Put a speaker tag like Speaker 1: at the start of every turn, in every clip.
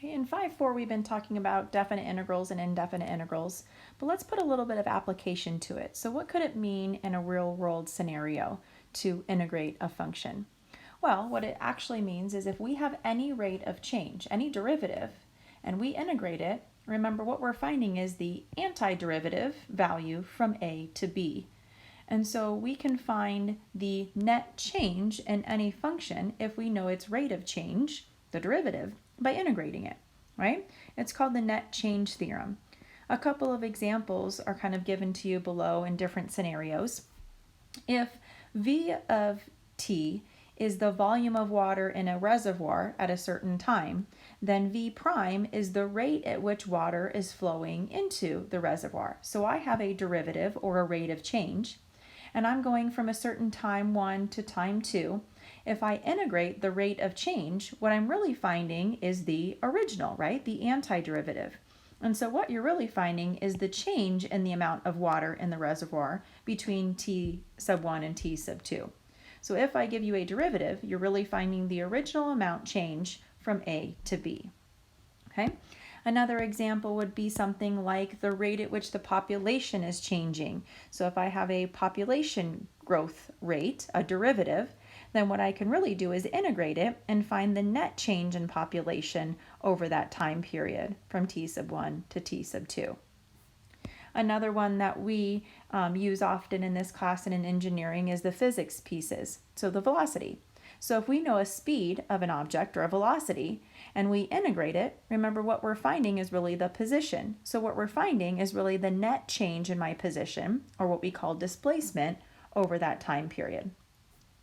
Speaker 1: Okay, in 5.4 we've been talking about definite integrals and indefinite integrals, but let's put a little bit of application to it. So what could it mean in a real world scenario to integrate a function? Well, what it actually means is if we have any rate of change, any derivative, and we integrate it, remember what we're finding is the antiderivative value from a to b. And so we can find the net change in any function if we know its rate of change, the derivative, by integrating it, right? It's called the Net Change Theorem. A couple of examples are kind of given to you below in different scenarios. If V of t is the volume of water in a reservoir at a certain time, then V prime is the rate at which water is flowing into the reservoir. So I have a derivative or a rate of change, and I'm going from a certain time 1 to time 2. If I integrate the rate of change, what I'm really finding is the original, right? The antiderivative. And so what you're really finding is the change in the amount of water in the reservoir between t sub 1 and t sub 2. So if I give you a derivative, you're really finding the original amount change from A to B. Okay? Another example would be something like the rate at which the population is changing. So if I have a population growth rate, a derivative, then what I can really do is integrate it and find the net change in population over that time period from t sub 1 to t sub 2. Another one that we use often in this class and in engineering is the physics pieces, so the velocity. So if we know a speed of an object or a velocity and we integrate it, remember what we're finding is really the position. So what we're finding is really the net change in my position, or what we call displacement, over that time period.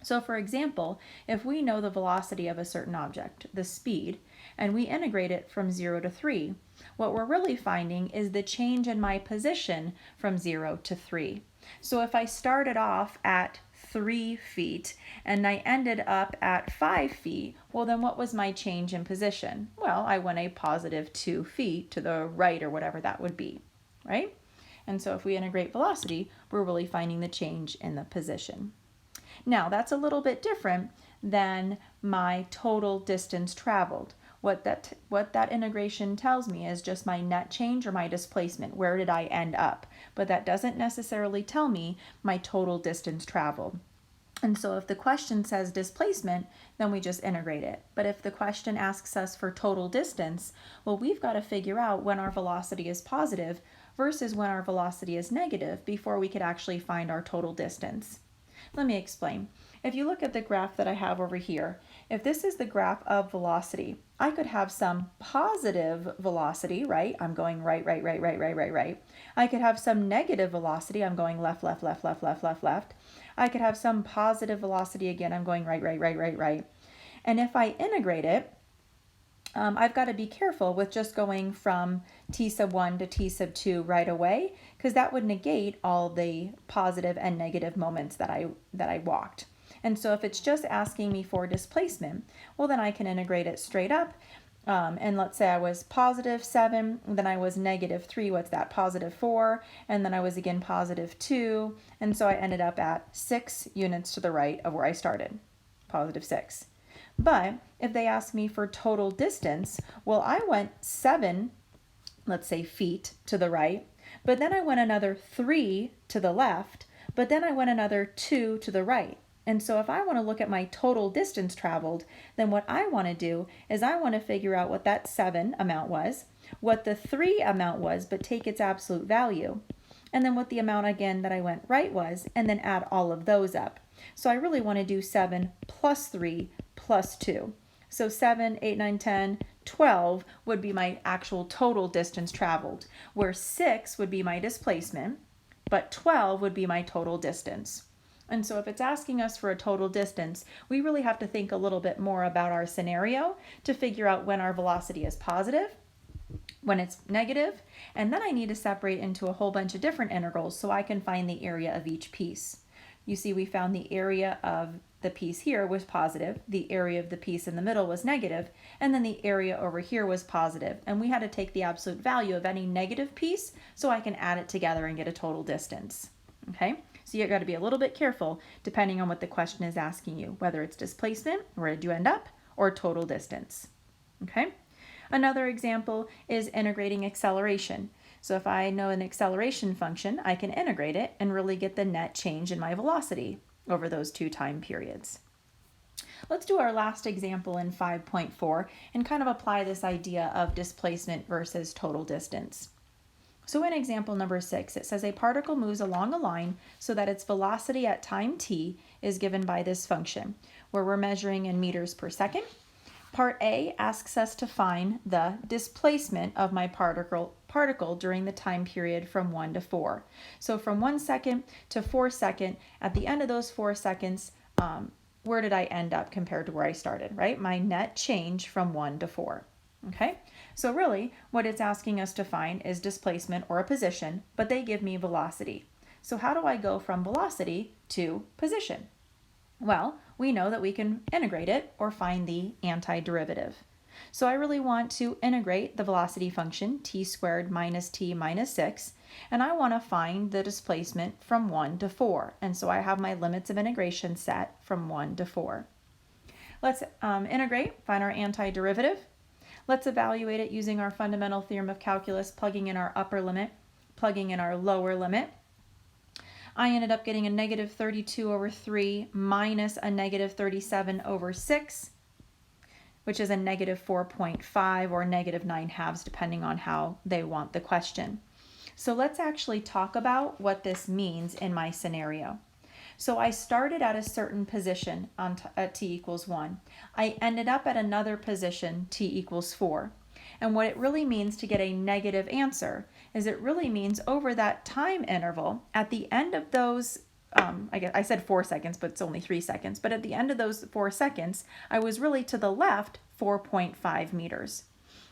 Speaker 1: So for example, if we know the velocity of a certain object, the speed, and we integrate it from 0 to 3, what we're really finding is the change in my position from 0 to 3. So if I started off at 3 feet and I ended up at 5 feet, well then what was my change in position? Well, I went a positive 2 feet to the right or whatever that would be, right? And so if we integrate velocity, we're really finding the change in the position. Now that's a little bit different than my total distance traveled. What that integration tells me is just my net change or my displacement. Where did I end up? But that doesn't necessarily tell me my total distance traveled. And so if the question says displacement, then we just integrate it. But if the question asks us for total distance, well, we've got to figure out when our velocity is positive versus when our velocity is negative before we could actually find our total distance. Let me explain. If you look at the graph that I have over here, if this is the graph of velocity, I could have some positive velocity, right? I'm going right. I could have some negative velocity. I'm going left. I could have some positive velocity again. I'm going right. And if I integrate it, I've got to be careful with just going from t sub 1 to t sub 2 right away, because that would negate all the positive and negative moments that I walked. And so if it's just asking me for displacement, well then I can integrate it straight up. And let's say I was positive 7, then I was negative 3, what's that, positive 4, and then I was again positive 2, and so I ended up at 6 units to the right of where I started, positive 6. But if they ask me for total distance, well, I went 7, let's say feet to the right, but then I went another 3 to the left, but then I went another 2 to the right. And so if I want to look at my total distance traveled, then what I want to do is I want to figure out what that 7 amount was, what the 3 amount was, but take its absolute value, and then what the amount again that I went right was, and then add all of those up. So I really want to do 7 plus 3 plus 2. So 7, 8, 9, 10, 12 would be my actual total distance traveled, where 6 would be my displacement, but 12 would be my total distance. And so if it's asking us for a total distance, we really have to think a little bit more about our scenario to figure out when our velocity is positive, when it's negative, and then I need to separate into a whole bunch of different integrals so I can find the area of each piece. You see, we found the area of the piece here was positive, the area of the piece in the middle was negative, and then the area over here was positive. And we had to take the absolute value of any negative piece so I can add it together and get a total distance. Okay, so you've got to be a little bit careful depending on what the question is asking you, whether it's displacement, where did you end up, or total distance. Okay. Another example is integrating acceleration. So if I know an acceleration function, I can integrate it and really get the net change in my velocity over those two time periods. Let's do our last example in 5.4 and kind of apply this idea of displacement versus total distance. So in example number 6, it says a particle moves along a line so that its velocity at time t is given by this function, where we're measuring in meters per second. Part A asks us to find the displacement of my particle during the time period from 1 to 4. So from 1 second to 4 seconds, at the end of those 4 seconds, where did I end up compared to where I started, right? My net change from 1 to 4. Okay, so really what it's asking us to find is displacement or a position, but they give me velocity. So how do I go from velocity to position? Well, we know that we can integrate it or find the antiderivative. So I really want to integrate the velocity function t squared minus t minus 6, and I want to find the displacement from 1 to 4. And so I have my limits of integration set from 1 to 4. Let's integrate, find our antiderivative. Let's evaluate it using our fundamental theorem of calculus, plugging in our upper limit, plugging in our lower limit. I ended up getting a negative 32 over 3 minus a negative 37 over 6, which is a negative 4.5 or negative 9/2, depending on how they want the question. So let's actually talk about what this means in my scenario. So I started at a certain position at t equals 1. I ended up at another position, t equals 4. And what it really means to get a negative answer is it really means over that time interval, at the end of those, I said 4 seconds, but it's only 3 seconds. But at the end of those 4 seconds, I was really to the left 4.5 meters.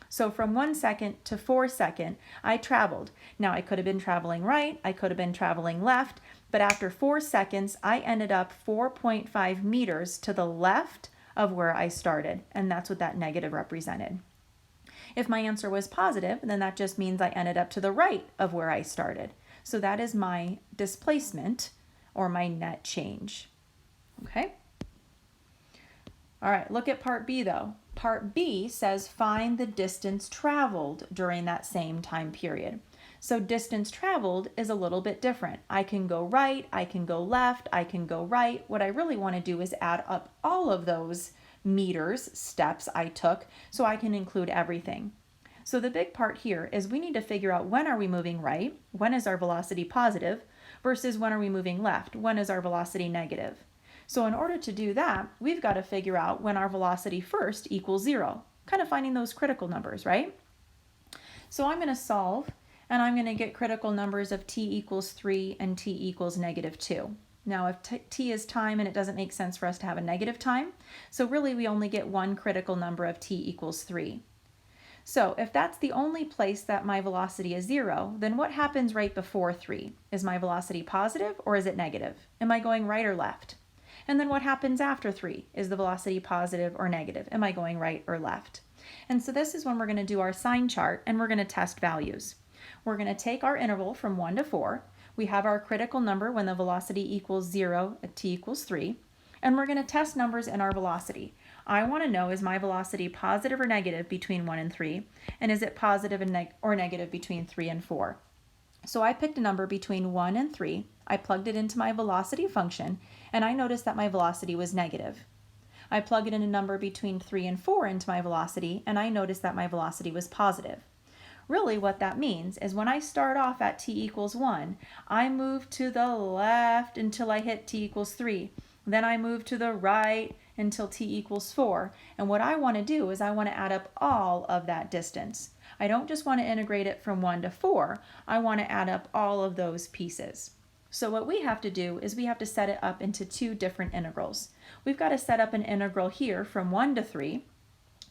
Speaker 1: So from 1 second to 4 seconds, I traveled. Now I could have been traveling right, I could have been traveling left, but after 4 seconds, I ended up 4.5 meters to the left of where I started, and that's what that negative represented. If my answer was positive, then that just means I ended up to the right of where I started. So that is my displacement or my net change. Okay? All right, look at part B though. Part B says find the distance traveled during that same time period. So distance traveled is a little bit different. I can go right, I can go left, I can go right. What I really want to do is add up all of those meters, steps I took, so I can include everything. So the big part here is we need to figure out when are we moving right, when is our velocity positive, versus when are we moving left, when is our velocity negative. So in order to do that, we've got to figure out when our velocity first equals 0, kind of finding those critical numbers, right? So I'm going to solve, and I'm going to get critical numbers of t equals 3 and t equals negative 2. Now if t is time and it doesn't make sense for us to have a negative time, so really we only get one critical number of t equals 3. So if that's the only place that my velocity is 0, then what happens right before 3? Is my velocity positive or is it negative? Am I going right or left? And then what happens after 3? Is the velocity positive or negative? Am I going right or left? And so this is when we're going to do our sign chart and we're going to test values. We're going to take our interval from 1 to 4. We have our critical number when the velocity equals 0 at t equals 3. And we're going to test numbers in our velocity. I want to know, is my velocity positive or negative between 1 and 3? And is it positive or negative between 3 and 4? So I picked a number between 1 and 3. I plugged it into my velocity function, and I noticed that my velocity was negative. I plugged in a number between 3 and 4 into my velocity, and I noticed that my velocity was positive. Really what that means is when I start off at t equals 1, I move to the left until I hit t equals 3. Then I move to the right until t equals 4. And what I want to do is I want to add up all of that distance. I don't just want to integrate it from 1 to 4. I want to add up all of those pieces. So what we have to do is we have to set it up into two different integrals. We've got to set up an integral here from 1 to 3.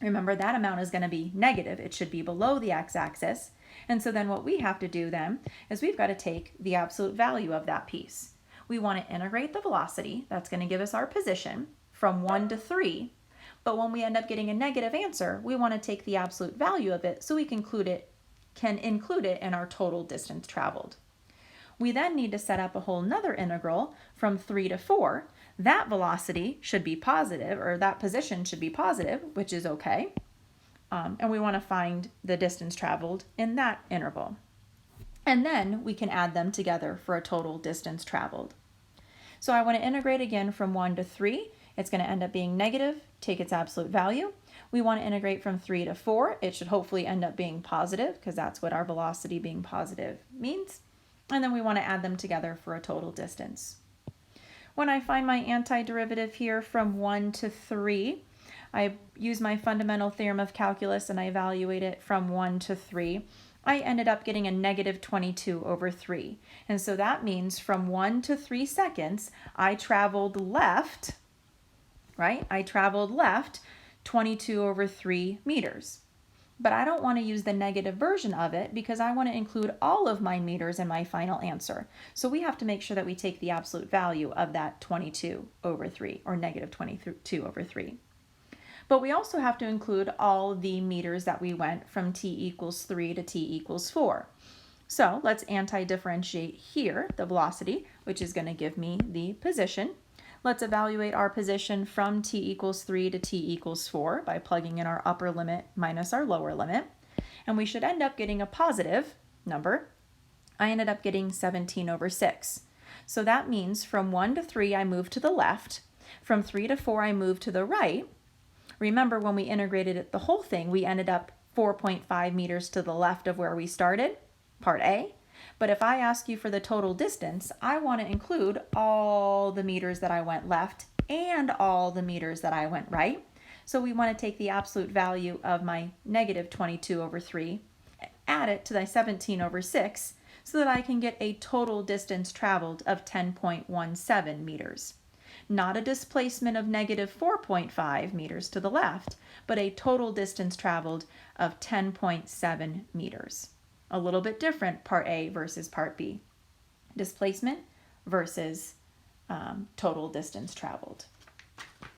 Speaker 1: Remember, that amount is going to be negative. It should be below the x-axis. And so then what we have to do then is we've got to take the absolute value of that piece. We want to integrate the velocity. That's going to give us our position from 1 to 3. But when we end up getting a negative answer, we want to take the absolute value of it so we can include it in our total distance traveled. We then need to set up a whole nother integral from 3 to 4. That velocity should be positive, or that position should be positive, which is okay. and we want to find the distance traveled in that interval. And then we can add them together for a total distance traveled. So I want to integrate again from 1 to 3. It's going to end up being negative, take its absolute value. We want to integrate from 3 to 4. It should hopefully end up being positive because that's what our velocity being positive means. And then we want to add them together for a total distance. When I find my antiderivative here from 1 to 3, I use my fundamental theorem of calculus and I evaluate it from 1 to 3. I ended up getting a negative 22 over 3. And so that means from 1 to 3 seconds, I traveled left, right? I traveled left 22 over 3 meters. But I don't want to use the negative version of it because I want to include all of my meters in my final answer. So we have to make sure that we take the absolute value of that 22 over 3 or negative 22 over 3. But we also have to include all the meters that we went from t equals 3 to t equals 4. So let's anti-differentiate here the velocity, which is going to give me the position. Let's evaluate our position from t equals 3 to t equals 4 by plugging in our upper limit minus our lower limit. And we should end up getting a positive number. I ended up getting 17 over 6. So that means from 1 to 3 I moved to the left. From 3 to 4 I moved to the right. Remember when we integrated it, the whole thing, we ended up 4.5 meters to the left of where we started, part A. But if I ask you for the total distance, I want to include all the meters that I went left and all the meters that I went right. So we want to take the absolute value of my negative 22 over 3, add it to the 17 over 6, so that I can get a total distance traveled of 10.17 meters. Not a displacement of negative 4.5 meters to the left, but a total distance traveled of 10.7 meters. A little bit different, part A versus part B. Displacement versus total distance traveled.